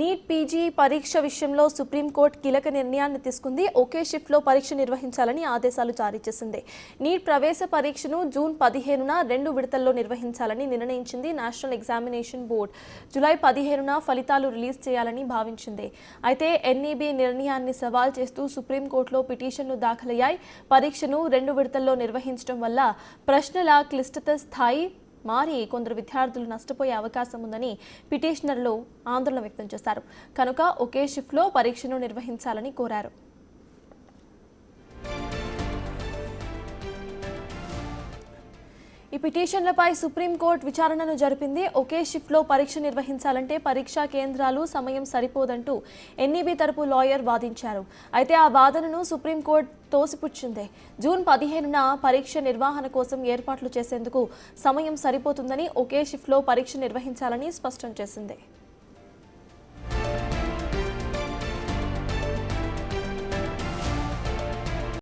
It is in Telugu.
నీట్ పీజీ పరీక్ష విషయంలో సుప్రీంకోర్టు కీలక నిర్ణయాన్ని తీసుకుంది. ఒకే షిఫ్ట్లో పరీక్ష నిర్వహించాలని ఆదేశాలు జారీ చేసింది. నీట్ ప్రవేశ పరీక్షను జూన్ 15న 2 విడతల్లో నిర్వహించాలని నిర్ణయించింది. నేషనల్ ఎగ్జామినేషన్ బోర్డు జూలై 15న ఫలితాలు రిలీజ్ చేయాలని భావించింది. అయితే ఎన్ఈబీ నిర్ణయాన్ని సవాల్ చేస్తూ సుప్రీంకోర్టులో పిటిషన్లు దాఖలయ్యాయి. పరీక్షను 2 విడతల్లో నిర్వహించడం వల్ల ప్రశ్నల క్లిష్టత స్థాయి మారి కొందరు విద్యార్థులు నష్టపోయే అవకాశం ఉందని పిటిషనర్లు ఆందోళన వ్యక్తం చేశారు. కనుక ఒకే షిఫ్ట్లో పరీక్షను నిర్వహించాలని కోరారు. ఈ పిటిషన్లపై సుప్రీంకోర్టు విచారణను జరిపింది. ఒకే షిఫ్ట్లో పరీక్ష నిర్వహించాలంటే పరీక్షా కేంద్రాలు సమయం సరిపోదంటూ ఎన్ఈబీ తరపు లాయర్ వాదించారు. అయితే ఆ వాదనను సుప్రీంకోర్టు తోసిపుచ్చింది. జూన్ 15న పరీక్ష నిర్వహణ కోసం ఏర్పాట్లు చేసేందుకు సమయం సరిపోతుందని ఒకే షిఫ్ట్లో పరీక్ష నిర్వహించాలని స్పష్టం చేసింది.